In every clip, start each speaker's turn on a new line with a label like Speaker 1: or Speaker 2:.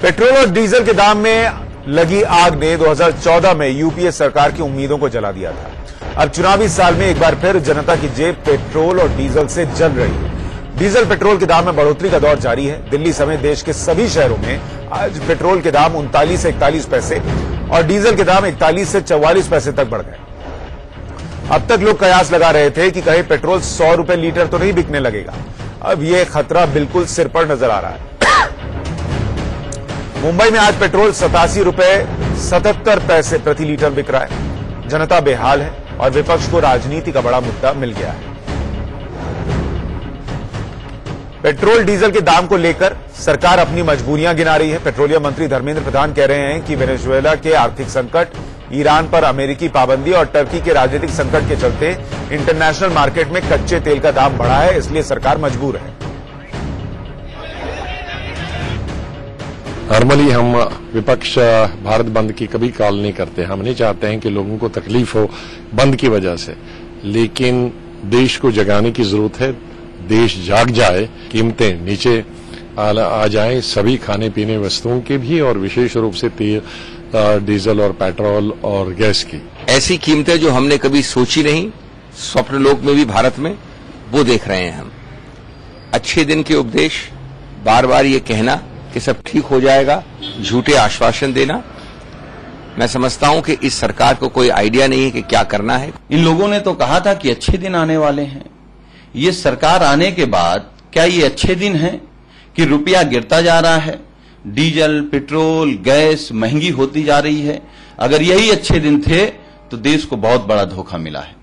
Speaker 1: Petrol और diesel के दाम में लगी आग ने 2014 में यूपीए सरकार की उम्मीदों को जला दिया था। अब चुनावी साल में एक बार फिर जनता की जेब पेट्रोल और डीजल से जल रही है। डीजल पेट्रोल के दाम में बढ़ोतरी का दौर जारी है। दिल्ली समेत देश के सभी शहरों में आज पेट्रोल के दाम 39 से 41 पैसे और डीजल के दाम 41 से 44 पैसे तक बढ़ गए। अब तक लोग कयास लगा रहे थे कि कहीं पेट्रोल 100 रुपए लीटर तो नहीं बिकने लगेगा। अब यह खतरा बिल्कुल सिर पर नजर आ रहा है। मुंबई में आज पेट्रोल 87 रुपए 77 पैसे प्रति लीटर बिक रहा है। जनता बेहाल है और विपक्ष को राजनीति का बड़ा मुद्दा मिल गया है। पेट्रोल डीजल के दाम को लेकर सरकार अपनी मजबूरियां गिना रही है। पेट्रोलियम मंत्री धर्मेंद्र प्रधान कह रहे हैं कि वेनेजुएला के आर्थिक संकट, ईरान पर अमेरिकी पाबंदी और टर्की के राजनीतिक संकट के चलते इंटरनेशनल मार्केट में कच्चे तेल का दाम बढ़ा है, इसलिए सरकार मजबूर है।
Speaker 2: नॉर्मली हम विपक्ष भारत बंद की कभी कॉल नहीं करते। हम नहीं चाहते हैं कि लोगों को तकलीफ हो बंद की वजह से, लेकिन देश को जगाने की जरूरत है। देश जाग जाए, कीमतें नीचे आ जाएं, सभी खाने पीने वस्तुओं के भी और विशेष रूप से तेल, डीजल और पेट्रोल और गैस की।
Speaker 3: ऐसी कीमतें जो हमने कभी सोची नहीं, स्वप्न लोक में भी भारत में, वो देख रहे हैं हम। अच्छे दिन के उपदेश, बार बार ये कहना कि सब ठीक हो जाएगा, झूठे आश्वासन देना, मैं समझता हूं कि इस सरकार को कोई आइडिया नहीं है कि क्या करना है।
Speaker 4: इन लोगों ने तो कहा था कि अच्छे दिन आने वाले हैं। ये सरकार आने के बाद क्या ये अच्छे दिन हैं कि रुपया गिरता जा रहा है, डीजल, पेट्रोल, गैस महंगी होती जा रही है? अगर यही अच्छे दिन थे तो देश को बहुत बड़ा धोखा मिला है।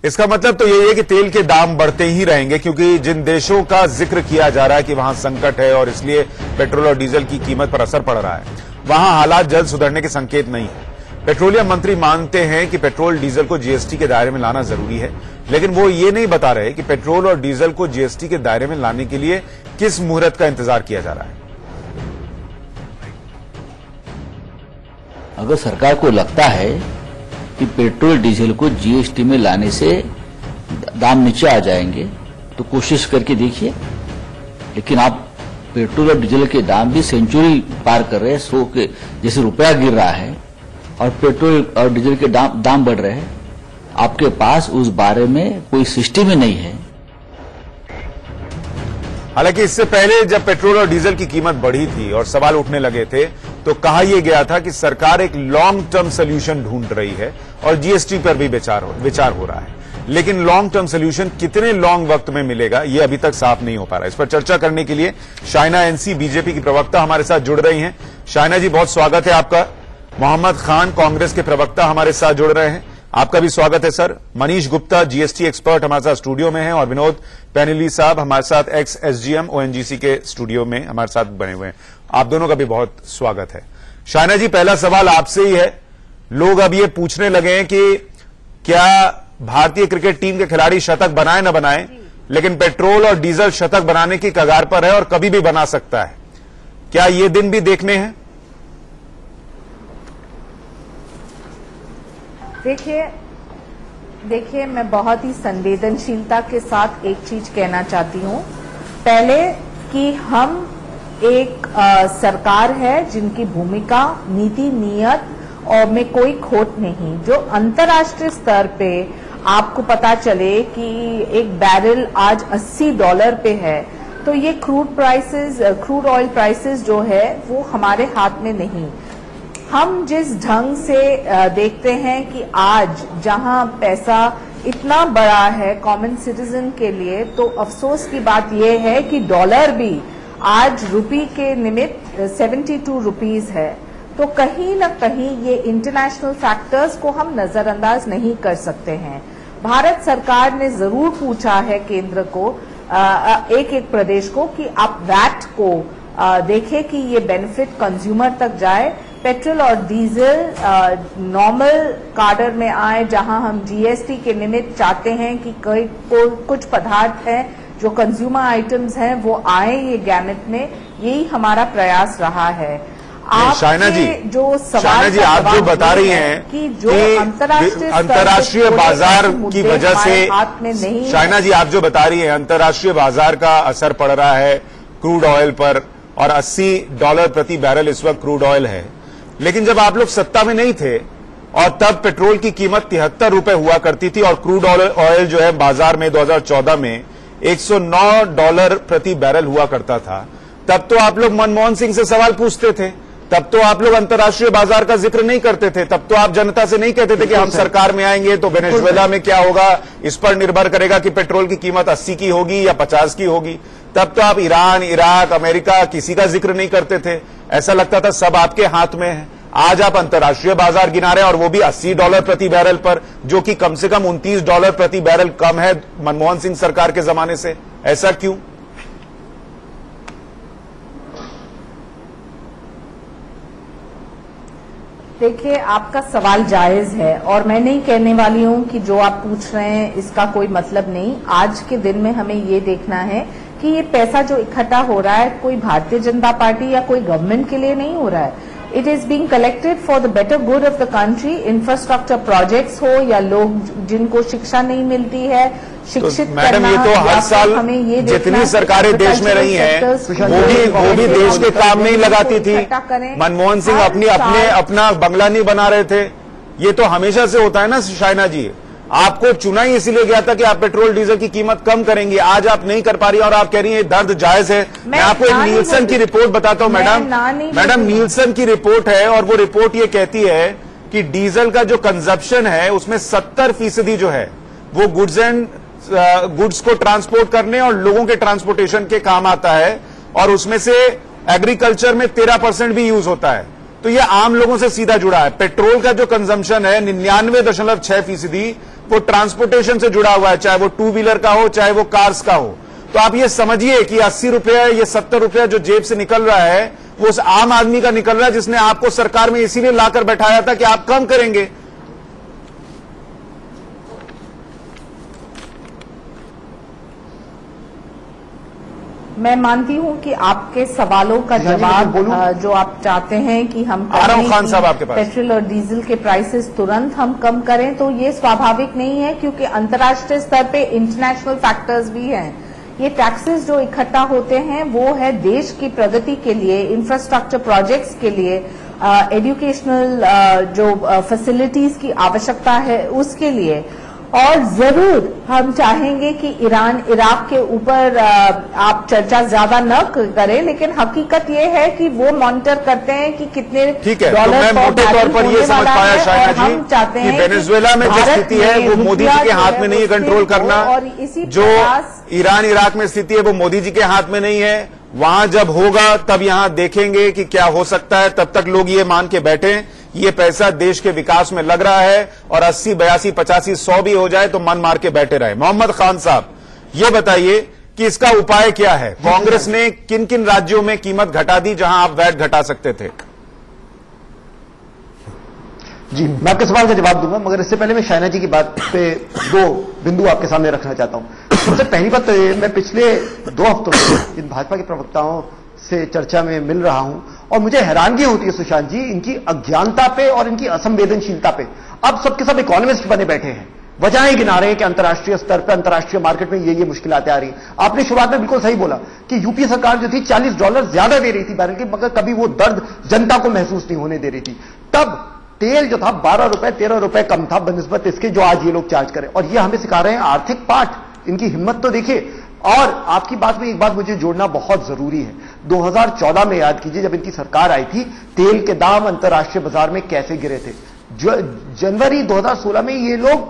Speaker 1: इसका मतलब तो यही है कि तेल के दाम बढ़ते ही रहेंगे, क्योंकि जिन देशों का जिक्र किया जा रहा है कि वहां संकट है और इसलिए पेट्रोल और डीजल की कीमत पर असर पड़ रहा है, वहां हालात जल्द सुधरने के संकेत नहीं है। पेट्रोलियम मंत्री मानते हैं कि पेट्रोल डीजल को जीएसटी के दायरे में लाना जरूरी है, लेकिन वो ये नहीं बता रहे कि पेट्रोल और डीजल को जीएसटी के दायरे में लाने के लिए किस मुहूर्त का इंतजार किया जा रहा है।
Speaker 5: अगर सरकार को लगता है कि पेट्रोल डीजल को जीएसटी में लाने से दाम नीचे आ जाएंगे तो कोशिश करके देखिए, लेकिन आप पेट्रोल और डीजल के दाम भी सेंचुरी पार कर रहे हैं। 100 के जैसे रुपया गिर रहा है और पेट्रोल और डीजल के दाम बढ़ रहे हैं। आपके पास उस बारे में कोई सिस्टम ही नहीं है।
Speaker 1: हालांकि इससे पहले जब पेट्रोल और डीजल की कीमत बढ़ी थी और सवाल उठने लगे थे, तो कहा यह गया था कि सरकार एक लॉन्ग टर्म सोल्यूशन ढूंढ रही है और जीएसटी पर भी विचार हो रहा है। लेकिन लॉन्ग टर्म सोल्यूशन कितने लॉन्ग वक्त में मिलेगा, यह अभी तक साफ नहीं हो पा रहा है। इस पर चर्चा करने के लिए शाइना एनसी बीजेपी की प्रवक्ता हमारे साथ जुड़ रही हैं। शाइना जी, बहुत स्वागत है आपका। मोहम्मद खान कांग्रेस के प्रवक्ता हमारे साथ जुड़ रहे हैं, आपका भी स्वागत है sir. Manish Gupta GST expert हमारे साथ स्टूडियो में हैं और विनोद पैनिली साहब हमारे साथ एक्स एसजीएम ओएनजीसी के स्टूडियो में हमारे साथ बने हुए हैं। आप दोनों का भी बहुत स्वागत है। शाइना जी, पहला सवाल आपसे ही है। लोग अब ये पूछने लगे हैं कि क्या भारतीय क्रिकेट टीम के खिलाड़ी शतक बनाए न बनाए, लेकिन पेट्रोल और डीजल शतक बनाने की कगार पर है और कभी भी बना सकता है। क्या ये दिन भी देखने हैं?
Speaker 6: देखिए मैं बहुत ही संवेदनशीलता के साथ एक चीज कहना चाहती हूँ। पहले कि हम एक सरकार है जिनकी भूमिका, नीति, नियत और में कोई खोट नहीं। जो अंतर्राष्ट्रीय स्तर पे आपको पता चले कि एक बैरल आज $80 पे है, तो ये क्रूड ऑयल प्राइसेस जो है वो हमारे हाथ में नहीं। हम जिस ढंग से देखते हैं कि आज जहां पैसा इतना बड़ा है कॉमन सिटीजन के लिए, तो अफसोस की बात यह है कि डॉलर भी आज रुपये के निमित्त 72 रुपीज है। तो कहीं न कहीं ये इंटरनेशनल फैक्टर्स को हम नजरअंदाज नहीं कर सकते हैं। भारत सरकार ने जरूर पूछा है केंद्र को, एक एक प्रदेश को, कि आप वैट को देखें कि ये बेनिफिट कंज्यूमर तक जाए। पेट्रोल और डीजल नॉर्मल कार्डर में आए, जहां हम जीएसटी के निमित्त चाहते हैं कि कुछ पदार्थ हैं जो कंज्यूमर आइटम्स हैं वो आए ये गैमेट में। यही हमारा प्रयास रहा है।
Speaker 1: शाइना जी,
Speaker 6: जो
Speaker 1: शाइना जी, आप जो बता रही हैं
Speaker 6: कि जो
Speaker 1: अंतर्राष्ट्रीय बाजार की वजह से, शाइना जी आप जो बता रही हैं अंतर्राष्ट्रीय बाजार का असर पड़ रहा है क्रूड ऑयल पर और $80 प्रति बैरल इस वक्त क्रूड ऑयल है। लेकिन जब आप लोग सत्ता में नहीं थे और तब पेट्रोल की कीमत 73 रुपए हुआ करती थी और क्रूड ऑयल जो है बाजार में 2014 में $109 प्रति बैरल हुआ करता था, तब तो आप लोग मनमोहन सिंह से सवाल पूछते थे, तब तो आप लोग अंतर्राष्ट्रीय बाजार का जिक्र नहीं करते थे, तब तो आप जनता से नहीं कहते थे कि हम सरकार में आएंगे तो वेनेजुएला में क्या होगा इस पर निर्भर करेगा कि पेट्रोल की कीमत 80 की होगी या 50 की होगी। तब तो आप ईरान, इराक, अमेरिका किसी का जिक्र नहीं करते थे, ऐसा लगता था सब आपके हाथ में है। आज आप अंतर्राष्ट्रीय बाजार गिना रहे हैं और वो भी $80 प्रति बैरल पर, जो कि कम से कम $29 प्रति बैरल कम है मनमोहन सिंह सरकार के जमाने से। ऐसा क्यों?
Speaker 6: देखिए, आपका सवाल जायज है और मैं नहीं कहने वाली हूं कि जो आप पूछ रहे हैं इसका कोई मतलब नहीं। आज के दिन में हमें ये देखना है कि ये पैसा जो इकट्ठा हो रहा है कोई भारतीय जनता पार्टी या कोई गवर्नमेंट के लिए नहीं हो रहा है। It is being collected for the better good of the country. Infrastructure projects हो या लोग जिनको शिक्षा नहीं मिलती है शिक्षित
Speaker 1: तो मैडम, ये तो हर साल जितनी सरकारें देश में रही हैं वो भी देश के काम में ही लगाती थी। मनमोहन सिंह अपना बंगला नहीं बना रहे थे। ये तो हमेशा से होता है ना शाइना जी। आपको चुना ही इसीलिए गया था कि आप पेट्रोल डीजल की कीमत कम करेंगे, आज आप नहीं कर पा रही और आप कह रही हैं दर्द जायज है। मैं आपको एक नीलसन की रिपोर्ट बताता हूं मैडम नीलसन की रिपोर्ट है और वो रिपोर्ट ये कहती है कि डीजल का जो कंजप्शन है उसमें 70% जो है वो गुड्स को ट्रांसपोर्ट करने और लोगों के ट्रांसपोर्टेशन के काम आता है और उसमें से एग्रीकल्चर में 13% भी यूज होता है। तो ये आम लोगों से सीधा जुड़ा है। पेट्रोल का जो कंजम्पशन है 99.6% वो ट्रांसपोर्टेशन से जुड़ा हुआ है, चाहे वो टू व्हीलर का हो चाहे वो कार्स का हो। तो आप ये समझिए कि 80 रुपए ये 70 रुपया जो जेब से निकल रहा है वो उस आम आदमी का निकल रहा है जिसने आपको सरकार में इसीलिए लाकर बैठाया था कि आप कम करेंगे।
Speaker 6: मैं मानती हूं कि आपके सवालों का जवाब जो आप चाहते हैं कि हम
Speaker 1: खान साहब आपके पास
Speaker 6: पेट्रोल और डीजल के प्राइसेस तुरंत हम कम करें, तो ये स्वाभाविक नहीं है क्योंकि अंतर्राष्ट्रीय स्तर पे इंटरनेशनल फैक्टर्स भी हैं। ये टैक्सेस जो इकट्ठा होते हैं वो है देश की प्रगति के लिए, इंफ्रास्ट्रक्चर प्रोजेक्ट्स के लिए, एजुकेशनल जो फैसिलिटीज की आवश्यकता है उसके लिए। और जरूर हम चाहेंगे कि ईरान इराक के ऊपर आप चर्चा ज्यादा न करें, लेकिन हकीकत ये है कि वो मॉनिटर करते हैं कि कितने
Speaker 1: डॉलर तो मोटे तौर पर ये समझ पाया शायना जी कि वेनेजुएला में जो स्थिति है वो मोदी जी के हाथ में नहीं है कंट्रोल करना, और जो ईरान इराक में स्थिति है वो मोदी जी के हाथ में नहीं है। वहां जब होगा तब यहां देखेंगे कि क्या हो सकता है। तब तक लोग ये मान के बैठे ये पैसा देश के विकास में लग रहा है और 80, 82, 85, 100 भी हो जाए तो मन मार के बैठे रहे। मोहम्मद खान साहब, ये बताइए कि इसका उपाय क्या है? कांग्रेस ने किन किन राज्यों में कीमत घटा दी जहां आप वैट घटा सकते थे?
Speaker 7: जी, मैं आपके सवाल का जवाब दूंगा, मगर इससे पहले मैं शाइना जी की बात पे 2 बिंदु आपके सामने रखना चाहता हूं। सबसे पहली बात तो ये, मैं पिछले 2 हफ्तों से इन भाजपा के प्रवक्ताओं से चर्चा में मिल रहा हूं और मुझे हैरानगी होती है सुशांत जी इनकी अज्ञानता पे और इनकी असंवेदनशीलता पे। अब सबके सब इकोनॉमिस्ट बने बैठे हैं, वजहें गिना रहे हैं कि अंतर्राष्ट्रीय स्तर पर अंतर्राष्ट्रीय मार्केट में ये मुश्किलातें आ रही हैं। आपने शुरुआत में बिल्कुल सही बोला कि यूपीए सरकार जो थी $40 ज्यादा दे रही थी बैरल की, मगर कभी वो दर्द जनता को महसूस नहीं होने दे रही थी। तब तेल जो था 12 रुपए 13 रुपए कम था बनिस्बत इसके जो आज ये लोग चार्ज करें, और ये हमें सिखा रहे हैं आर्थिक पाठ। इनकी हिम्मत तो देखिए। और आपकी बात में एक बात मुझे जोड़ना बहुत जरूरी है। 2014 में याद कीजिए जब इनकी सरकार आई थी, तेल के दाम अंतर्राष्ट्रीय बाजार में कैसे गिरे थे। जनवरी 2016 में ये लोग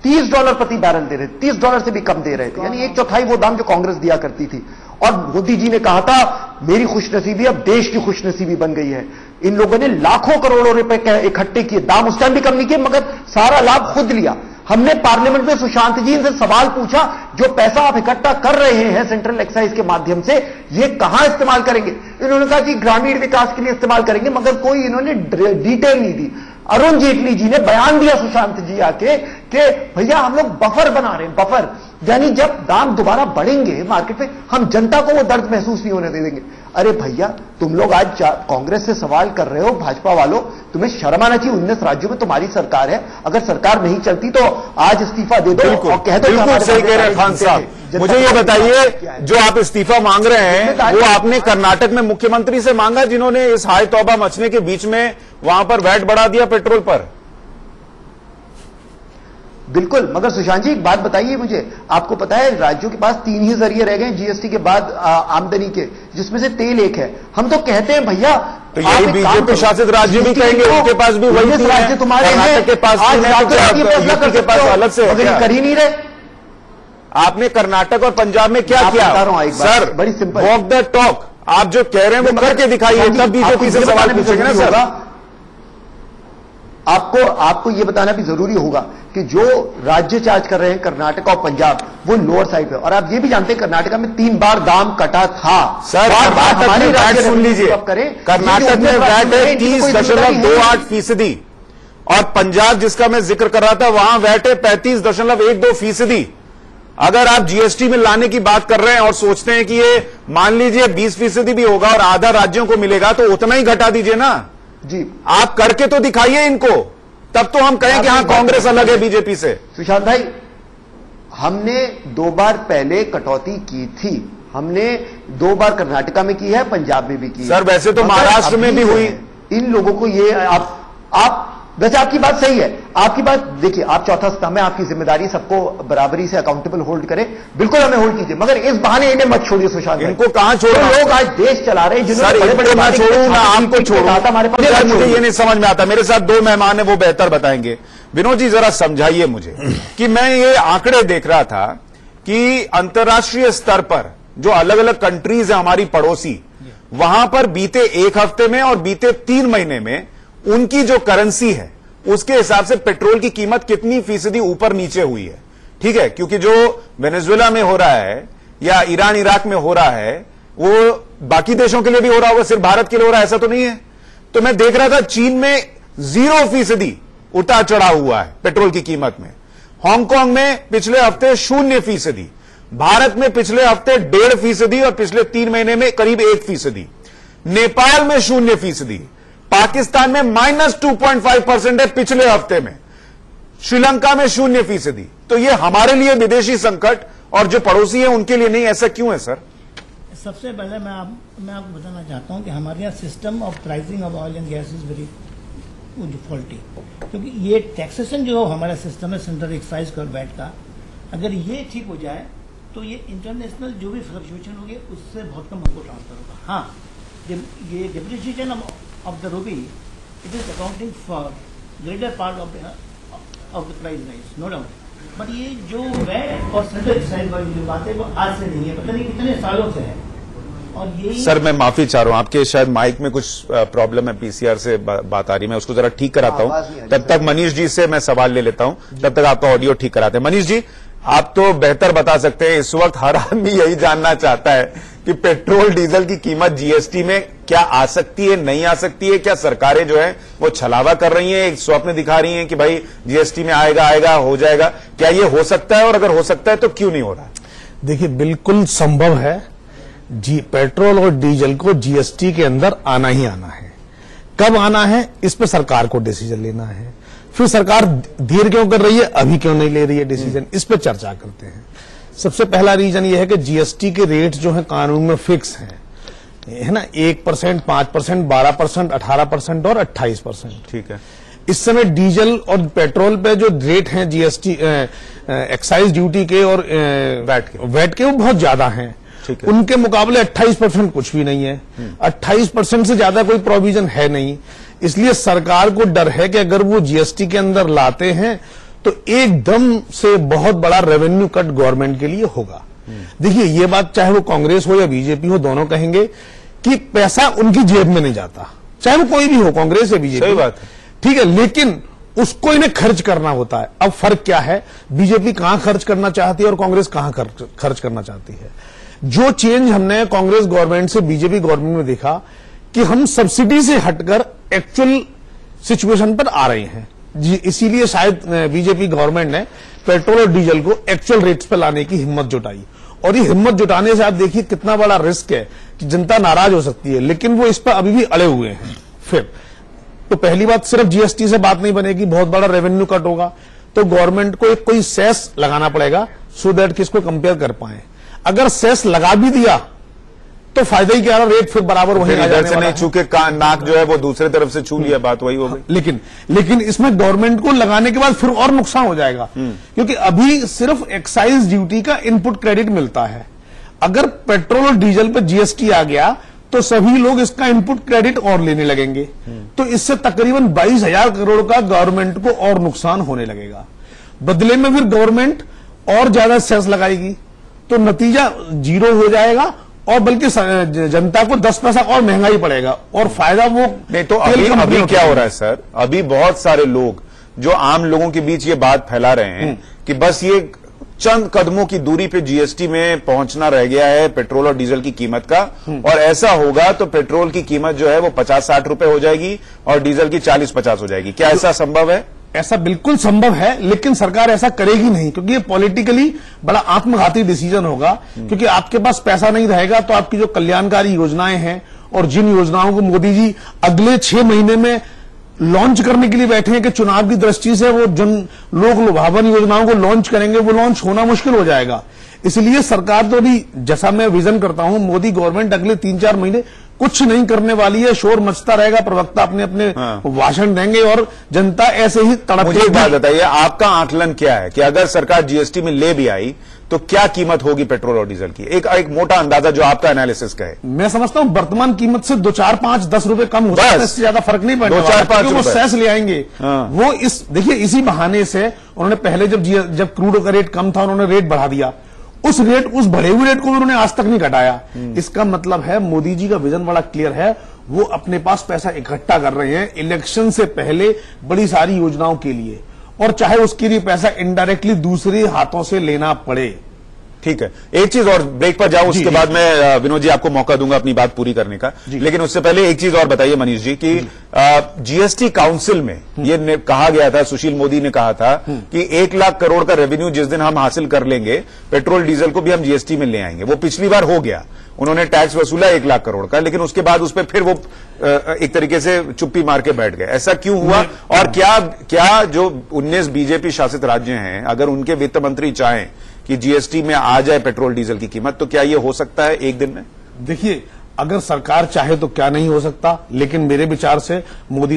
Speaker 7: $30 प्रति बैरल दे रहे थे, $30 से भी कम दे रहे थे, यानी 1/4 वो दाम जो कांग्रेस दिया करती थी। और मोदी जी ने कहा था मेरी खुशनसीबी अब देश की खुशनसीबी बन गई है। इन लोगों ने लाखों करोड़ों रुपए इकट्ठे किए, दाम उस टाइम भी कम नहीं किए, मगर सारा लाभ खुद लिया। हमने पार्लियामेंट में सुशांत जी से सवाल पूछा, जो पैसा आप इकट्ठा कर रहे हैं सेंट्रल एक्साइज के माध्यम से, ये कहां इस्तेमाल करेंगे? इन्होंने कहा कि ग्रामीण विकास के लिए इस्तेमाल करेंगे, मगर कोई इन्होंने डिटेल नहीं दी। अरुण जेटली जी ने बयान दिया सुशांत जी आके कि भैया हम लोग बफर बना रहे हैं, बफर। यानी जब दाम दोबारा बढ़ेंगे मार्केट में, हम जनता को वो दर्द महसूस नहीं होने दे देंगे। अरे भैया, तुम लोग आज कांग्रेस से सवाल कर रहे हो, भाजपा वालों, तुम्हें शर्म आना चाहिए। 19 राज्यों में तुम्हारी सरकार है, अगर सरकार नहीं चलती तो आज इस्तीफा दे दो और कह दो।
Speaker 1: बिल्कुल सही कह रहे हैं खान साहब। मुझे ये बताइए, जो आप इस्तीफा मांग रहे हैं वो आपने कर्नाटक में मुख्यमंत्री से मांगा, जिन्होंने इस हाय तौबा मचने के बीच में वहां पर वैट बढ़ा दिया पेट्रोल पर?
Speaker 7: बिल्कुल, मगर सुशांत जी एक बात बताइए मुझे, आपको पता है राज्यों के पास 3 ही जरिए रह गए जीएसटी के बाद आमदनी के, जिसमें से तेल एक है। हम तो कहते हैं भैया,
Speaker 1: तो यही बीजेपी शासित राज्य भी कहेंगे उनके पास भी वही
Speaker 7: राज्य तुम्हारे हैं,
Speaker 1: के पास के पास अलग से
Speaker 7: कर ही नहीं रहे।
Speaker 1: आपने कर्नाटक और पंजाब में क्या किया? सर,
Speaker 7: बड़ी सिंपल,
Speaker 1: वॉक द टॉक। आप जो कह रहे हैं वो करके दिखाइए, तब बीजेपी से सवाल पूछेंगे ना सर।
Speaker 7: आपको यह बताना भी जरूरी होगा कि जो राज्य चार्ज कर रहे हैं कर्नाटक और पंजाब, वो लोअर साइड पे, और आप ये भी जानते हैं कर्नाटक में 3 बार दाम कटा था।
Speaker 1: सर, हमारी राज्य सुन लीजिए, कर्नाटक में वैट है 30.28%, और पंजाब जिसका मैं जिक्र कर रहा था वहां वैट है 35.12%। अगर आप जीएसटी में लाने की बात कर रहे हैं और सोचते हैं कि ये मान लीजिए 20% भी होगा और आधा राज्यों को मिलेगा, तो उतना ही घटा दीजिए ना
Speaker 7: जी।
Speaker 1: आप करके तो दिखाइए इनको, तब तो हम कहें कि हाँ कांग्रेस अलग है बीजेपी से।
Speaker 7: सुशांत भाई, हमने 2 बार पहले कटौती की थी, हमने 2 बार कर्नाटका में की है, पंजाब में भी की है।
Speaker 1: सर वैसे तो महाराष्ट्र में भी हुई।
Speaker 7: इन लोगों को ये आप वैसे आपकी बात सही है, आपकी बात देखिए, आप चौथा स्तंभ है, आपकी जिम्मेदारी सबको बराबरी से अकाउंटेबल होल्ड करें, बिल्कुल हमें होल्ड कीजिए, मगर इस बहाने इन्हें मत छोड़िए सुशांत।
Speaker 1: इनको कहां छोड़ो?
Speaker 7: लोग आज देश चला रहे हैं, जिन्होंने
Speaker 1: बड़े ना छोड़ू ना आपको छोड़ू, मुझे ये नहीं समझ में आता। मेरे साथ 2 मेहमान है, वो बेहतर बताएंगे। विनोद जी जरा समझाइए मुझे कि मैं ये आंकड़े देख रहा था कि अंतर्राष्ट्रीय स्तर पर जो अलग अलग कंट्रीज है हमारी पड़ोसी, वहां पर बीते 1 हफ्ते में और बीते 3 महीने में उनकी जो करेंसी है उसके हिसाब से पेट्रोल की कीमत कितनी फीसदी ऊपर नीचे हुई है। ठीक है, क्योंकि जो वेनेजुएला में हो रहा है या ईरान इराक में हो रहा है वो बाकी देशों के लिए भी हो रहा होगा, सिर्फ भारत के लिए हो रहा है ऐसा तो नहीं है। तो मैं देख रहा था चीन में 0% उतार चढ़ाव हुआ है पेट्रोल की कीमत में, हांगकांग में पिछले हफ्ते 0%, भारत में पिछले हफ्ते 1.5% और पिछले 3 महीने में करीब 1%, नेपाल में 0%, पाकिस्तान में -2.5% है पिछले हफ्ते में, श्रीलंका में 0%। तो ये हमारे लिए विदेशी संकट और जो पड़ोसी है उनके लिए नहीं, ऐसा क्यों है सर?
Speaker 8: सबसे पहले मैं आपको बताना चाहता हूं कि हमारे यहाँ system of pricing of oil and gas is very faulty, क्योंकि ये टैक्सेशन जो हमारा सिस्टम है सेंट्रल एक्साइज का और वैट का, अगर ये ठीक हो जाए तो ये इंटरनेशनल जो भी फ्लक्चुएशन होगी उससे बहुत कम हमको ट्रांसफर होगा। हाँ, ये depreciation of the rupee, it is accounting for greater part of the price rise, no doubt. But ये जो वैट और सेंट्रल एक्साइज वाली जो बात है वो आज से नहीं है, पता नहीं कितने सालों से है। और ये
Speaker 1: सर मैं माफी चाह रहा हूं, आपके शायद माइक में कुछ प्रॉब्लम है, पीसीआर से बात आ रही है, मैं उसको जरा ठीक कराता हूं। तब तक मनीष जी से मैं सवाल ले लेता हूं, तब तक आपका ऑडियो ठीक कराते हैं। मनीष जी, आप तो बेहतर बता सकते हैं, इस वक्त हर आदमी यही जानना चाहता है कि पेट्रोल डीजल की कीमत जीएसटी में क्या आ सकती है, नहीं आ सकती है? क्या सरकारें जो है वो छलावा कर रही हैं, एक स्वप्न दिखा रही हैं कि भाई जीएसटी में आएगा हो जाएगा? क्या ये हो सकता है, और अगर हो सकता है तो क्यों नहीं हो रहा?
Speaker 9: देखिए, बिल्कुल संभव है, पेट्रोल और डीजल को जीएसटी के अंदर आना ही आना है। कब आना है इस पर सरकार को डिसीजन लेना है। फिर सरकार धीर क्यों कर रही है, अभी क्यों नहीं ले रही है डिसीजन, इस पर चर्चा करते हैं। सबसे पहला रीजन यह है कि जीएसटी के रेट जो है कानून में फिक्स हैं, है ना, 1%, 5%, 12%, 18% और 28%।
Speaker 1: ठीक है।
Speaker 9: इस समय डीजल और पेट्रोल पे जो रेट हैं जीएसटी एक्साइज ड्यूटी के और वैट के वो बहुत ज्यादा हैं। उनके मुकाबले 28% कुछ भी नहीं है। 28% से ज्यादा कोई प्रोविजन है नहीं। इसलिए सरकार को डर है कि अगर वो जीएसटी के अंदर लाते हैं तो एकदम से बहुत बड़ा रेवेन्यू कट गवर्नमेंट के लिए होगा। देखिए, ये बात चाहे वो कांग्रेस हो या बीजेपी हो, दोनों कहेंगे कि पैसा उनकी जेब में नहीं जाता, चाहे वो कोई भी हो, कांग्रेस या बीजेपी।
Speaker 1: सही बात है,
Speaker 9: ठीक है, लेकिन उसको इन्हें खर्च करना होता है। अब फर्क क्या है, बीजेपी कहां खर्च करना चाहती है और कांग्रेस कहां खर्च करना चाहती है। जो चेंज हमने कांग्रेस गवर्नमेंट से बीजेपी गवर्नमेंट में देखा कि हम सब्सिडी से हटकर एक्चुअल सिचुएशन पर आ रहे हैं। इसीलिए शायद बीजेपी गवर्नमेंट ने पेट्रोल और डीजल को एक्चुअल रेट्स पे लाने की हिम्मत जुटाई। और ये हिम्मत जुटाने से आप देखिए कितना बड़ा रिस्क है कि जनता नाराज हो सकती है, लेकिन वो इस पर अभी भी अड़े हुए हैं। फिर तो पहली बात, सिर्फ जीएसटी से बात नहीं बनेगी, बहुत बड़ा रेवेन्यू कट होगा, तो गवर्नमेंट को एक कोई सेस लगाना पड़ेगा सो दैट किसको कंपेयर कर पाए। अगर सेस लगा भी दिया तो फायदा ही क्या, रेट फिर बराबर वही
Speaker 1: इधर से नहीं छू के नाक जो है वो दूसरे तरफ से छू लिया, बात वही हो गई।
Speaker 9: लेकिन इसमें गवर्नमेंट को लगाने के बाद फिर और नुकसान हो जाएगा, क्योंकि अभी सिर्फ एक्साइज ड्यूटी का इनपुट क्रेडिट मिलता है। अगर पेट्रोल और डीजल पर जीएसटी आ गया तो सभी लोग इसका इनपुट क्रेडिट और लेने लगेंगे, तो इससे तकरीबन 22,000 करोड़ का गवर्नमेंट को और नुकसान होने लगेगा। बदले में फिर गवर्नमेंट और ज्यादा सेस लगाएगी, तो नतीजा जीरो हो जाएगा और बल्कि जनता को 10 पैसा और महंगा ही पड़ेगा और फायदा वो
Speaker 1: नहीं। तो अभी क्या हो रहा है सर, अभी बहुत सारे लोग जो आम लोगों के बीच ये बात फैला रहे हैं कि बस ये चंद कदमों की दूरी पे जीएसटी में पहुंचना रह गया है पेट्रोल और डीजल की कीमत का, और ऐसा होगा तो पेट्रोल की कीमत जो है वो 50-60 रुपए हो जाएगी और डीजल की 40-50 हो जाएगी। क्या ऐसा संभव है?
Speaker 9: ऐसा बिल्कुल संभव है, लेकिन सरकार ऐसा करेगी नहीं, क्योंकि ये पॉलिटिकली बड़ा आत्मघाती डिसीजन होगा। क्योंकि आपके पास पैसा नहीं रहेगा तो आपकी जो कल्याणकारी योजनाएं हैं और जिन योजनाओं को मोदी जी अगले 6 महीने में लॉन्च करने के लिए बैठे हैं कि चुनाव की दृष्टि से वो जन लोक लुभावन योजनाओं को लॉन्च करेंगे, वो लॉन्च होना मुश्किल हो जाएगा। इसलिए सरकार तो अभी, जैसा मैं विजन करता हूं, मोदी गवर्नमेंट अगले 3-4 महीने कुछ नहीं करने वाली है। शोर मचता रहेगा, प्रवक्ता अपने अपने भाषण देंगे और जनता ऐसे ही तड़प।
Speaker 1: मुझे एक बात बताइए, आपका आकलन क्या है कि अगर सरकार जीएसटी में ले भी आई तो क्या कीमत होगी पेट्रोल और डीजल की? एक मोटा अंदाजा जो आपका एनालिसिस का है।
Speaker 9: मैं समझता हूं वर्तमान कीमत से 2, 4, 5, 10 रुपए कम हो सकता है, इससे ज्यादा फर्क नहीं पड़ेगा।
Speaker 1: 2, 4, 5
Speaker 9: वो सेस ले आएंगे। वो देखिए इसी बहाने से उन्होंने पहले जब क्रूड का रेट कम था उन्होंने रेट बढ़ा दिया, उस बढ़े हुए रेट को उन्होंने आज तक नहीं घटाया। इसका मतलब है मोदी जी का विजन बड़ा क्लियर है, वो अपने पास पैसा इकट्ठा कर रहे हैं इलेक्शन से पहले बड़ी सारी योजनाओं के लिए, और चाहे उसके लिए पैसा इनडायरेक्टली दूसरे हाथों से लेना पड़े।
Speaker 1: ठीक है, एक चीज और, ब्रेक पर जाओ, उसके बाद मैं विनोद जी आपको मौका दूंगा अपनी बात पूरी करने का, लेकिन उससे पहले एक चीज और बताइए मनीष जी कि जीएसटी काउंसिल में ये कहा गया था, सुशील मोदी ने कहा था कि 1 लाख करोड़ का रेवेन्यू जिस दिन हम हासिल कर लेंगे पेट्रोल डीजल को भी हम जीएसटी में ले आएंगे। वो पिछली बार हो गया, उन्होंने टैक्स वसूला 1 लाख करोड़ का, लेकिन उसके बाद उस पर फिर वो एक तरीके से चुप्पी मार के बैठ गए। ऐसा क्यों हुआ? और क्या जो 19 बीजेपी शासित राज्य हैं, अगर उनके वित्त मंत्री चाहें कि जीएसटी में आ जाए पेट्रोल डीजल की कीमत, तो क्या ये हो सकता है एक दिन में?
Speaker 9: देखिए, अगर सरकार चाहे तो क्या नहीं हो सकता, लेकिन मेरे विचार से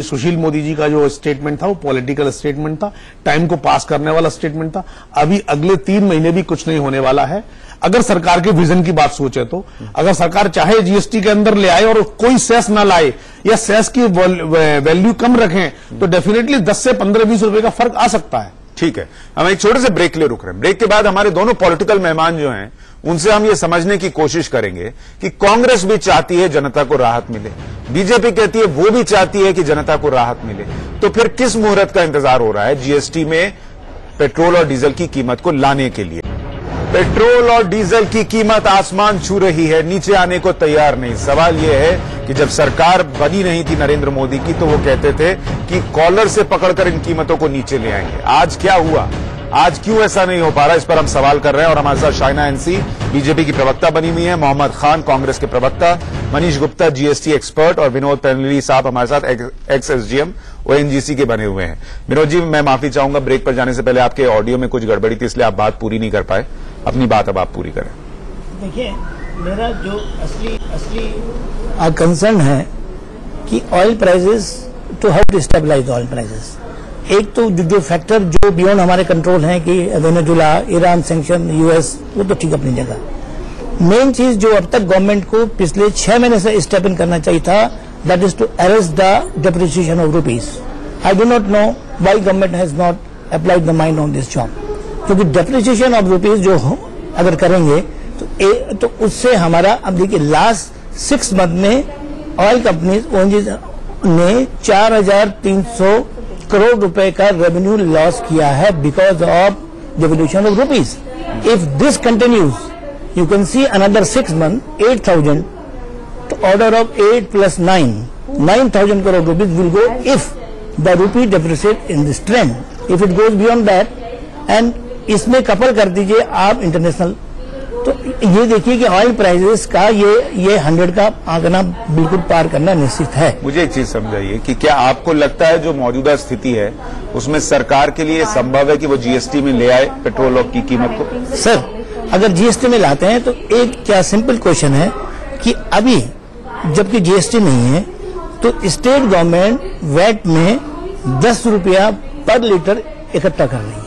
Speaker 9: सुशील मोदी जी का जो स्टेटमेंट था वो पॉलिटिकल स्टेटमेंट था, टाइम को पास करने वाला स्टेटमेंट था। अभी अगले 3 महीने भी कुछ नहीं होने वाला है। अगर सरकार के विजन की बात सोचे तो अगर सरकार चाहे जीएसटी के अंदर ले आए और कोई सेस ना लाए या सेस की वैल्यू कम रखें तो डेफिनेटली 10 से 15-20 रुपए का फर्क आ सकता है।
Speaker 1: ठीक है, हम एक छोटे से ब्रेक के लिए रुक रहे हैं। ब्रेक के बाद हमारे दोनों पॉलिटिकल मेहमान जो हैं उनसे हम ये समझने की कोशिश करेंगे कि कांग्रेस भी चाहती है जनता को राहत मिले, बीजेपी कहती है वो भी चाहती है कि जनता को राहत मिले, तो फिर किस मुहूर्त का इंतजार हो रहा है जीएसटी में पेट्रोल और डीजल की कीमत को लाने के लिए? पेट्रोल और डीजल की कीमत आसमान छू रही है, नीचे आने को तैयार नहीं। सवाल यह है कि जब सरकार बनी नहीं थी नरेंद्र मोदी की तो वो कहते थे कि कॉलर से पकड़कर इन कीमतों को नीचे ले आएंगे। आज क्या हुआ? आज क्यों ऐसा नहीं हो पा रहा? इस पर हम सवाल कर रहे हैं और हमारे साथ शाइना एनसी बीजेपी की प्रवक्ता बनी हुई है, मोहम्मद खान कांग्रेस के प्रवक्ता, मनीष गुप्ता जीएसटी एक्सपर्ट और विनोद पैनली साहब हमारे साथ एक्स एसडीएम ओएनजीसी के बने हुए हैं। विनोद जी, मैं माफी चाहूंगा, ब्रेक पर जाने से पहले आपके ऑडियो में कुछ गड़बड़ी थी इसलिए आप बात पूरी नहीं कर पाए। अपनी बात अब आप पूरी करें।
Speaker 8: देखिए, मेरा जो असली कंसर्न है कि oil prices, to how to stabilise oil prices. एक तो जो फैक्टर जो बियॉन्ड हमारे कंट्रोल है कि वेनेजुला, ईरान सैंक्शन, यूएस, वो तो ठीक अपनी जगह। मेन चीज जो अब तक गवर्नमेंट को पिछले 6 महीने से स्टेप इन करना चाहिए था, that is to arrest the depreciation of rupees. I do not know why government has not applied the mind on this job, क्योंकि डेप्रिसिएशन ऑफ रुपीज जो अगर करेंगे तो उससे हमारा, अब देखिए लास्ट 6 मंथ में ऑयल कंपनीज ओएनजीसी ने 4,300 करोड़ रुपए का रेवेन्यू लॉस किया है because of devaluation of rupees. If this continues, you can see another 6 months 8,000 to order of 8 + 9, 9,000 crore rupees will go if the rupee depreciate in this trend, if it goes beyond that and इसमें couple कर दीजिए आप international, तो ये देखिए कि oil prices का ये 100 का आंकड़ा बिल्कुल पार करना निश्चित है।
Speaker 1: मुझे एक चीज समझाइए कि क्या आपको लगता है जो मौजूदा स्थिति है उसमें सरकार के लिए संभव है कि वो जीएसटी में ले आए पेट्रोल की कीमत को?
Speaker 8: सर, अगर जीएसटी में लाते हैं तो एक क्या सिंपल क्वेश्चन है कि अभी जबकि जीएसटी नहीं है तो स्टेट गवर्नमेंट वैट में 10 रुपया पर लीटर इकट्ठा कर रही है।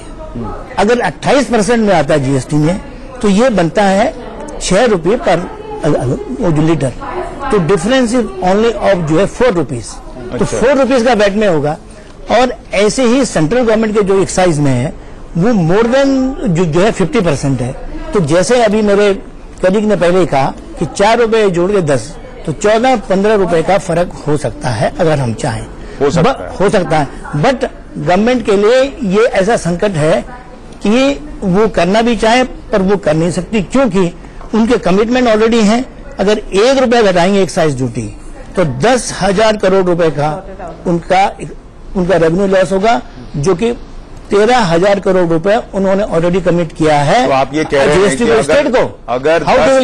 Speaker 8: अगर 28% में आता है जीएसटी में तो ये बनता है 6 रुपये पर लीटर, तो डिफरेंस इज ओनली ऑफ जो है 4 रुपीज, तो 4 रुपीज का वैट में होगा। और ऐसे ही सेंट्रल गवर्नमेंट के जो एक्साइज में है वो मोर देन जो है 50% है। तो जैसे अभी मेरे कलीग ने पहले कहा कि 4 रुपए जोड़ के 10, तो 14-15 रुपए का फर्क हो सकता है अगर हम चाहें, हो सकता है। बट गवर्नमेंट के लिए ये ऐसा संकट है कि वो करना भी चाहे पर वो कर नहीं सकती, क्योंकि उनके कमिटमेंट ऑलरेडी हैं। अगर 1 रुपया घटाएंगे एक्साइज ड्यूटी तो 10,000 करोड़ रुपए का उनका रेवेन्यू लॉस होगा, जो कि 13,000 करोड़ रुपए उन्होंने ऑलरेडी कमिट किया है।
Speaker 1: तो आप ये कह रहे हैं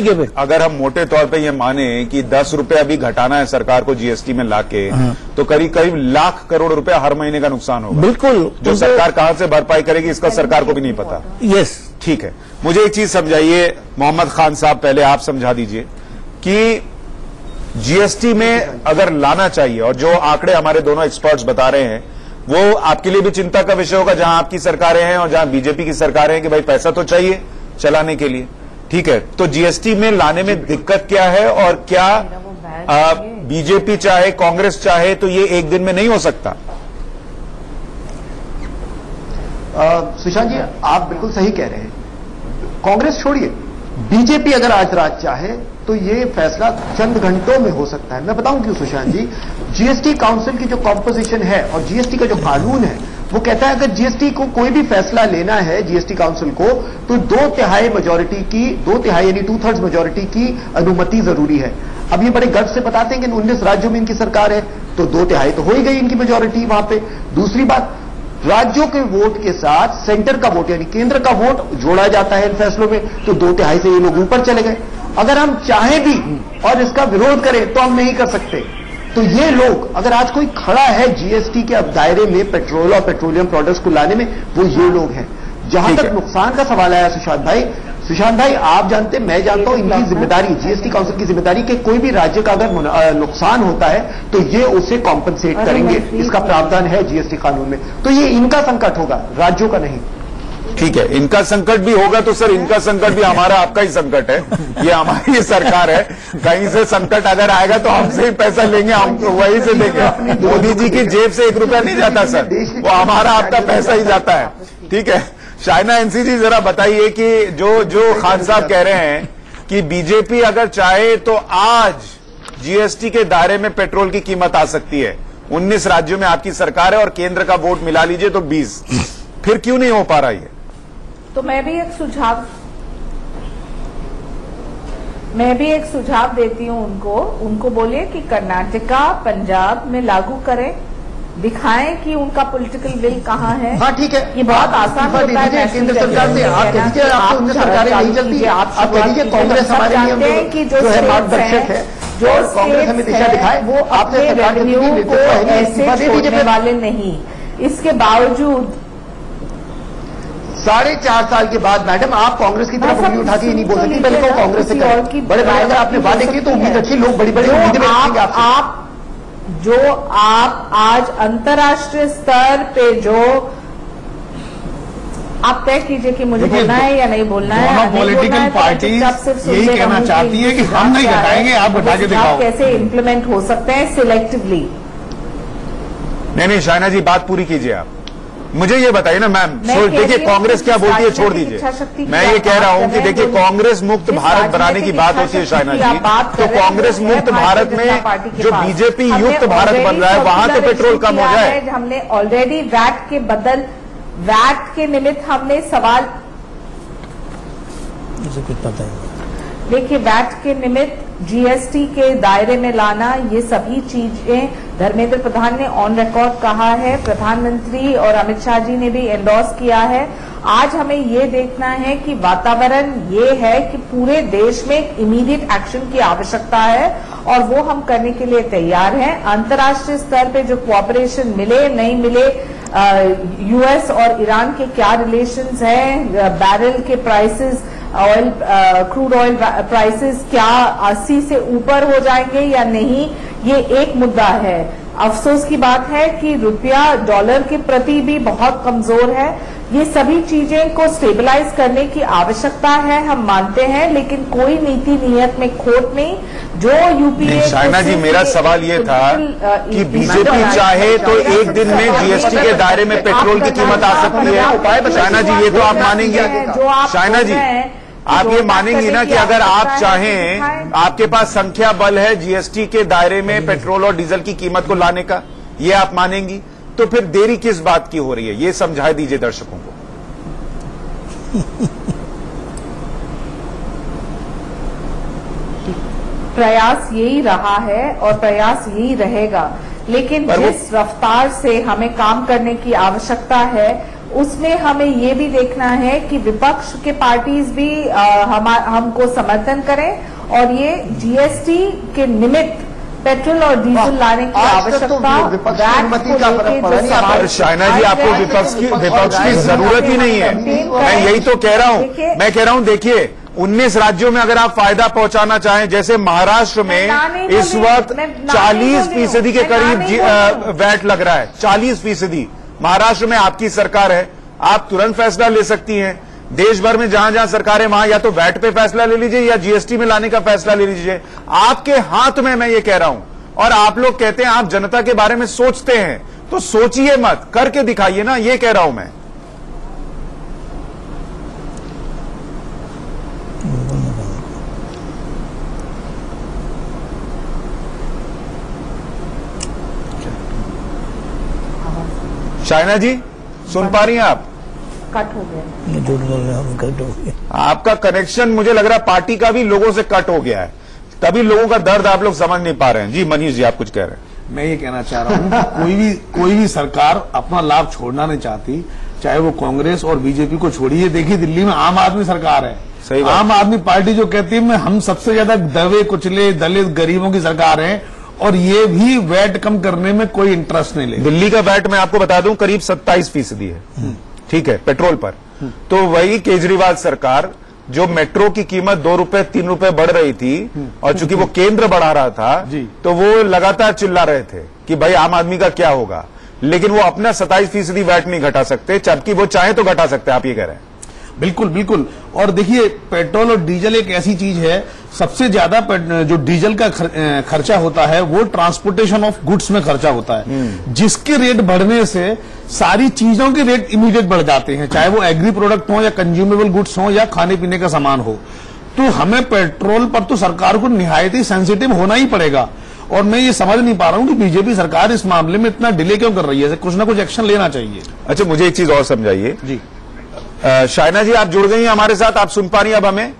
Speaker 1: कि अगर हम मोटे तौर पे ये माने कि 10 रुपए अभी घटाना है सरकार को जीएसटी में लाके, तो करीब करीब लाख करोड़ रुपए हर महीने का नुकसान होगा।
Speaker 8: बिल्कुल,
Speaker 1: जो सरकार कहां से भरपाई करेगी इसका सरकार को भी नहीं पता।
Speaker 8: यस,
Speaker 1: ठीक है। मुझे एक चीज समझाइए मोहम्मद खान साहब, पहले आप समझा दीजिए कि जीएसटी में अगर लाना चाहिए, और जो आंकड़े हमारे दोनों एक्सपर्ट्स बता रहे हैं वो आपके लिए भी चिंता का विषय होगा, जहां आपकी सरकारें हैं और जहां बीजेपी की सरकारें हैं, कि भाई पैसा तो चाहिए चलाने के लिए। ठीक है, तो जीएसटी में लाने में दिक्कत क्या है, और क्या बीजेपी चाहे कांग्रेस चाहे तो ये एक दिन में नहीं हो सकता?
Speaker 7: सुशांत जी, आप बिल्कुल सही कह रहे हैं। कांग्रेस छोड़िए, बीजेपी अगर आज रात चाहे तो ये फैसला चंद घंटों में हो सकता है। मैं बताऊं क्यों सुशांत जी। जीएसटी काउंसिल की जो कॉम्पोजिशन है और जीएसटी का जो कानून है वो कहता है अगर जीएसटी को कोई भी फैसला लेना है जीएसटी काउंसिल को, तो 2/3 मेजोरिटी की, 2/3 यानी 2/3 मेजोरिटी की अनुमति जरूरी है। अब ये बड़े गर्व से बताते हैं कि 19 राज्यों में इनकी सरकार है, तो 2/3 तो हो ही गई इनकी मेजोरिटी वहां पे। दूसरी बात, राज्यों के वोट के साथ सेंटर का वोट यानी केंद्र का वोट जोड़ा जाता है इन फैसलों में, तो 2/3 से ये लोग ऊपर चले गए। अगर हम चाहें भी और इसका विरोध करें तो हम नहीं कर सकते। तो ये लोग, अगर आज कोई खड़ा है जीएसटी के अब दायरे में पेट्रोल और पेट्रोलियम प्रोडक्ट्स को लाने में, वो ये लोग हैं। जहां तक नुकसान का सवाल आया सुशांत भाई, आप जानते, मैं जानता हूं, इनकी जिम्मेदारी, जीएसटी काउंसिल की जिम्मेदारी कि कोई भी राज्य का अगर नुकसान होता है तो ये उसे कॉम्पनसेट करेंगे। इसका प्रावधान है जीएसटी कानून में। तो ये इनका संकट होगा, राज्यों का नहीं।
Speaker 1: ठीक है, इनका संकट भी होगा तो सर इनका संकट भी हमारा आपका ही संकट है। ये हमारी ही सरकार है, कहीं से संकट अगर आएगा तो हमसे ही पैसा लेंगे, हम तो वहीं से देंगे। मोदी जी की जेब से 1 रुपया नहीं जाता सर, वो हमारा आपका पैसा ही जाता है। ठीक है, शाइना एनसी जी जरा बताइए कि जो खान साहब कह रहे हैं कि बीजेपी अगर चाहे तो आज जीएसटी के दायरे में पेट्रोल की कीमत आ सकती है। 19 राज्यों में आपकी सरकार है और केंद्र का वोट मिला लीजिए तो 20, फिर क्यों नहीं हो पा रहा ये?
Speaker 6: तो मैं भी एक सुझाव देती हूं उनको बोलिए कि कर्नाटका, पंजाब में लागू करें, दिखाएं कि उनका पॉलिटिकल विल कहां है।
Speaker 7: हाँ ठीक है,
Speaker 6: ये बहुत आसान होता है
Speaker 7: केंद्र सरकार से। आप कह दीजिए आपको उनकी सरकारें नहीं चलती, आप कह दीजिए कांग्रेस हमारे नियम की जो है मार्गदर्शक है, जो कांग्रेस हमें दिशा दिखाए,
Speaker 6: वो अपने रेवेन्यू को ऐसे छोड़ने वाले नहीं। इसके बावजूद
Speaker 7: 4.5 साल के बाद मैडम आप कांग्रेस की तरफ उंगली उठा के नहीं बोल सकती, पहले तो कांग्रेस से करें। बड़े बड़े अगर आपने वादे किए तो उम्मीद अच्छी, लोग बड़ी बड़ी उम्मीदें रखेंगे आपसे।
Speaker 6: जो आप आज अंतर्राष्ट्रीय स्तर पे जो आप तय कीजिए कि मुझे बोलना है या नहीं बोलना है।
Speaker 9: दोनों पॉलिटिकल पार्टी यही कहना चाहती है कि हम नहीं घटाएंगे, आप घटा के दिखाओ।
Speaker 6: कैसे इम्प्लीमेंट हो सकते हैं सिलेक्टिवली?
Speaker 1: नहीं शाइना जी बात पूरी कीजिए आप। मुझे ये बताइए ना मैम, देखिए कांग्रेस क्या बोलती है छोड़ दीजिए। मैं ये कह रहा हूं कि देखिए कांग्रेस मुक्त भारत बनाने की बात होती है शाइना जी, तो कांग्रेस मुक्त भारत में जो बीजेपी युक्त भारत बन रहा है वहां तो पेट्रोल कम हो जाए।
Speaker 6: हमने ऑलरेडी वैट के निमित्त हमने सवाल,
Speaker 8: मुझे कुछ पता है
Speaker 6: देखिए, वैट के निमित्त जीएसटी के दायरे में लाना, ये सभी चीजें धर्मेंद्र प्रधान ने ऑन रिकॉर्ड कहा है, प्रधानमंत्री और अमित शाह जी ने भी एंडोर्स किया है। आज हमें ये देखना है कि वातावरण ये है कि पूरे देश में इमीडिएट एक्शन की आवश्यकता है और वो हम करने के लिए तैयार हैं। अंतर्राष्ट्रीय स्तर पे जो कोऑपरेशन मिले नहीं मिले, यूएस और ईरान के क्या रिलेशंस हैं, बैरल के prices, oil crude oil prices क्या 80 से ऊपर हो जाएंगे या नहीं, ये एक मुद्दा है। अफसोस की बात है कि रुपया डॉलर के प्रति भी बहुत कमजोर है। ये सभी चीजें को स्टेबलाइज करने की आवश्यकता है, हम मानते हैं, लेकिन कोई नीति नियत में खोट नहीं। जो यूपीए
Speaker 1: शाइना जी, मेरा सवाल ये था कि बीजेपी चाहे तो एक दिन में जीएसटी के दायरे में पेट्रोल की कीमत आ सकती है। शाइना जी, ये तो आप मानेंगे? शाइना जी, आप ये मानेंगी ना कि अगर आप चाहें, आपके पास संख्या बल है जीएसटी के दायरे में पेट्रोल और डीजल की कीमत को लाने का, ये आप मानेंगी? तो फिर देरी किस बात की हो रही है, ये समझा दीजिए दर्शकों को।
Speaker 6: प्रयास यही रहा है और प्रयास यही रहेगा, लेकिन जिस रफ्तार से हमें काम करने की आवश्यकता है उसमें हमें ये भी देखना है कि विपक्ष के पार्टीज भी हमको समर्थन करें और ये जीएसटी के निमित्त पेट्रोल और डीजल लाने की आवश्यकता।
Speaker 1: शाइना जी, आपको विपक्ष की जरूरत ही नहीं है, मैं यही तो कह रहा हूं। मैं कह रहा हूं, देखिए 19 राज्यों में अगर आप फायदा पहुंचाना चाहें, जैसे महाराष्ट्र में इस वक्त 40% के करीब वैट लग रहा है, 40%। महाराष्ट्र में आपकी सरकार है, आप तुरंत फैसला ले सकती हैं। देश भर में जहां जहां सरकारें, वहां या तो वैट पे फैसला ले लीजिए या जीएसटी में लाने का फैसला ले लीजिए। आपके हाथ में, मैं ये कह रहा हूं। और आप लोग कहते हैं आप जनता के बारे में सोचते हैं, तो सोचिए मत, करके दिखाइए ना, ये कह रहा हूं मैं। शाइना जी, सुन पा रही हैं आप?
Speaker 6: कट हो गया।
Speaker 8: झूठ बोल रहे हैं, कट हो गया।
Speaker 1: आपका कनेक्शन मुझे लग रहा है पार्टी का भी लोगों से कट हो गया है, तभी लोगों का दर्द आप लोग समझ नहीं पा रहे हैं। जी मनीष जी, आप कुछ कह रहे हैं?
Speaker 9: मैं ये कहना चाह रहा हूं कि कोई भी सरकार अपना लाभ छोड़ना नहीं चाहती, चाहे वो कांग्रेस और बीजेपी को छोड़िए। देखिए, दिल्ली में आम आदमी सरकार है,
Speaker 1: सही बात।
Speaker 9: आम आदमी पार्टी जो कहती है हम सबसे ज्यादा दबे कुचले दलित गरीबों की सरकार है, और ये भी वैट कम करने में कोई इंटरेस्ट नहीं ले।
Speaker 1: दिल्ली का वैट मैं आपको बता दूं करीब 27% है, ठीक है, पेट्रोल पर। तो वही केजरीवाल सरकार जो मेट्रो की कीमत 2 रुपए 3 रुपए बढ़ रही थी, और चूंकि वो केंद्र बढ़ा रहा था, तो वो लगातार चिल्ला रहे थे कि भाई आम आदमी का क्या होगा, लेकिन वो अपना 27% वैट नहीं घटा सकते, जबकि वो चाहे तो घटा सकते हैं। आप ये कह रहे हैं?
Speaker 9: बिल्कुल बिल्कुल। और देखिए, पेट्रोल और डीजल एक ऐसी चीज है, सबसे ज्यादा जो डीजल का खर्चा होता है वो ट्रांसपोर्टेशन ऑफ गुड्स में खर्चा होता है, जिसके रेट बढ़ने से सारी चीजों के रेट इमीडिएट बढ़ जाते हैं, चाहे वो एग्री प्रोडक्ट हो या कंज्यूमेबल गुड्स हो या खाने पीने का सामान हो। तो हमें पेट्रोल पर तो सरकार को निहायत ही सेंसिटिव होना ही पड़ेगा। और मैं ये समझ नहीं पा रहा हूं कि बीजेपी सरकार इस मामले में इतना डिले क्यों कर रही है, कुछ ना कुछ एक्शन लेना चाहिए।
Speaker 1: अच्छा, मुझे एक चीज और समझाइए
Speaker 9: जी।
Speaker 1: शाइना जी, आप जुड़ गई हैं हमारे साथ, आप सुन पा रही हैं अब हमें?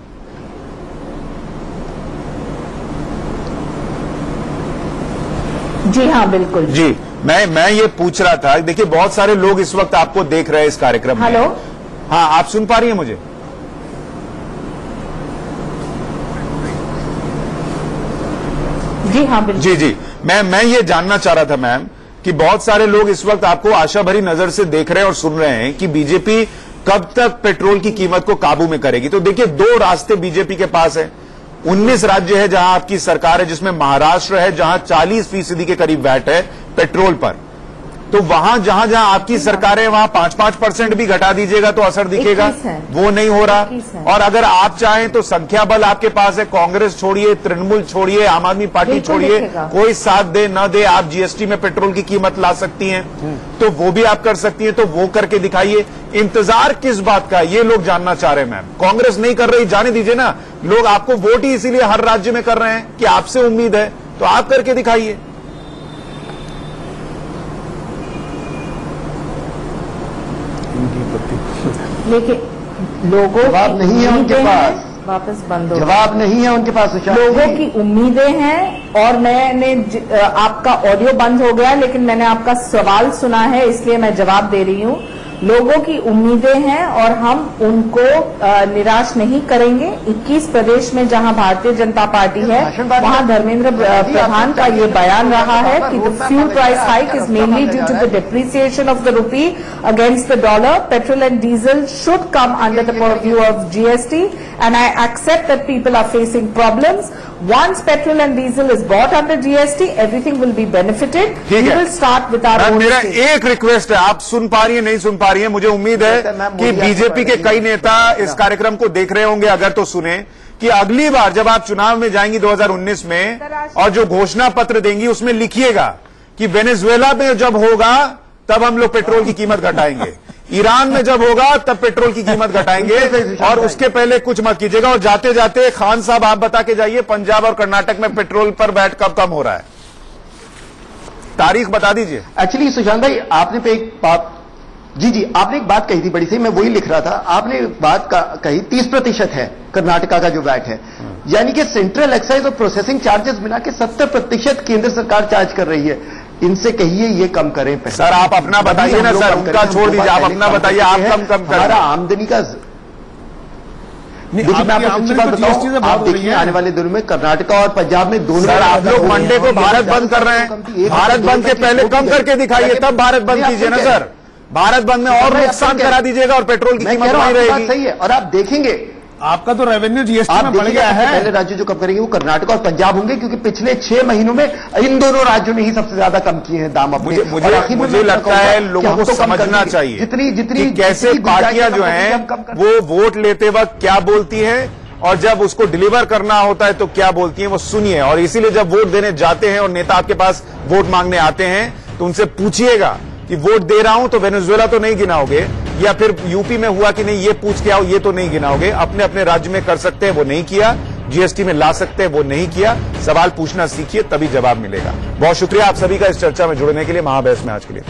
Speaker 6: जी हाँ, बिल्कुल
Speaker 1: जी। मैं ये पूछ रहा था, देखिए बहुत सारे लोग इस वक्त आपको देख रहे हैं इस कार्यक्रम में।
Speaker 6: हेलो,
Speaker 1: हाँ, आप सुन पा रही हैं मुझे?
Speaker 6: जी हाँ, बिल्कुल।
Speaker 1: जी जी, मैं ये जानना चाह रहा था मैम कि बहुत सारे लोग इस वक्त आपको आशा भरी नजर से देख रहे हैं और सुन रहे हैं कि बीजेपी कब तक पेट्रोल की कीमत को काबू में करेगी। तो देखिए, 2 रास्ते बीजेपी के पास है। 19 राज्य है जहां आपकी सरकार है, जिसमें महाराष्ट्र है जहां 40% के करीब वैट है पेट्रोल पर। तो वहां जहां जहां आपकी सरकार है वहां 5-5% भी घटा दीजिएगा तो असर दिखेगा, वो नहीं हो रहा। और अगर आप चाहें तो संख्या बल आपके पास है, कांग्रेस छोड़िए, तृणमूल छोड़िए, आम आदमी पार्टी छोड़िए, कोई साथ दे न दे, आप जीएसटी में पेट्रोल की कीमत ला सकती हैं, तो वो भी आप कर सकती हैं। तो वो करके दिखाइए। इंतजार किस बात का, ये लोग जानना चाह रहे हैं मैम। कांग्रेस नहीं कर रही, जाने दीजिए ना, लोग आपको वोट ही इसीलिए हर राज्य में कर रहे हैं कि आपसे उम्मीद है, तो आप करके दिखाइए।
Speaker 6: लेकिन लोगों
Speaker 7: जवाब नहीं है उनके पास।
Speaker 6: वापस बंद हो
Speaker 7: जवाब नहीं है उनके पास।
Speaker 6: लोगों की उम्मीदें हैं और मैंने आपका ऑडियो बंद हो गया लेकिन मैंने आपका सवाल सुना है इसलिए मैं जवाब दे रही हूं। लोगों की उम्मीदें हैं और हम उनको निराश नहीं करेंगे। 21 प्रदेश में जहां भारतीय जनता पार्टी है वहां धर्मेंद्र प्रधान का ये बयान रहा है कि the fuel price hike is mainly due to the depreciation of the rupee against the dollar. Petrol and diesel should come under the purview of GST and I accept that people are facing problems. Once petrol and diesel is bought under GST, everything will be benefited. We will start with our own.
Speaker 1: मेरा एक request है, आप सुन पा रही है नहीं सुन पा रही है, मुझे उम्मीद है कि बीजेपी के कई नेता इस कार्यक्रम को देख रहे होंगे। अगर तो सुने कि अगली बार जब आप चुनाव में जाएंगी 2019 में और जो घोषणा पत्र देंगी उसमें लिखिएगा कि वेनेजुएला में जब होगा तब हम लोग पेट्रोल की कीमत घटाएंगे, ईरान में जब होगा तब पेट्रोल की कीमत घटाएंगे और उसके पहले कुछ मत कीजिएगा। और जाते जाते खान साहब आप बता के जाइए पंजाब और कर्नाटक में पेट्रोल पर वैट कब कम हो रहा है, तारीख बता दीजिए।
Speaker 7: एक्चुअली सुशांत भाई आपने पे एक बात जी आपने एक बात कही थी बड़ी सी, मैं वही लिख रहा था। आपने एक बात कही 30% है कर्नाटका का जो वैट है, यानी कि सेंट्रल एक्साइज और प्रोसेसिंग चार्जेस मिला के 70% केंद्र सरकार चार्ज कर रही है। इनसे कहिए ये कम करें।
Speaker 1: सर आप अपना बताइए ना सर, उनका छोड़ दीजिए, आप अपना बताइए, आप कम करें।
Speaker 7: हमारा आमदनी का देखिए मैं आपको सच्ची बात बताऊं, आप देखिए आने वाले दिनों में कर्नाटका और पंजाब में दोनों
Speaker 1: सर आप लोग मंडे को भारत बंद कर रहे हैं, भारत बंद के पहले कम करके दिखाइए तब भारत बंद कीजिए ना सर। भारत बंद में और नुकसान करा दीजिएगा और पेट्रोल की कीमत वही रहेगी।
Speaker 7: सही है, और आप देखेंगे
Speaker 9: आपका तो रेवेन्यू जीएसटी में बढ़ गया है।
Speaker 7: पहले राज्य जो कम करेंगे वो कर्नाटक और पंजाब होंगे क्योंकि पिछले 6 महीनों में इन दोनों राज्यों ने ही सबसे ज्यादा कम किए हैं दाम अपने।
Speaker 1: मुझे लगता है लोगों को समझना चाहिए जितनी कैसे पार्टियां जो हैं वो वोट लेते वक्त क्या बोलती हैं और जब उसको डिलीवर करना होता है तो क्या बोलती हैं, वो सुनिए। और इसीलिए जब वोट देने जाते हैं और नेता आपके पास वोट मांगने आते हैं तो उनसे पूछिएगा कि वोट दे रहा हूं तो वेनेजुएला तो नहीं गिनाओगे, या फिर यूपी में हुआ कि नहीं ये पूछ के आओ, ये तो नहीं गिनाओगे। अपने अपने राज्य में कर सकते हैं वो नहीं किया, जीएसटी में ला सकते हैं वो नहीं किया। सवाल पूछना सीखिए तभी जवाब मिलेगा। बहुत शुक्रिया आप सभी का इस चर्चा में जुड़ने के लिए। महाबहस में आज के लिए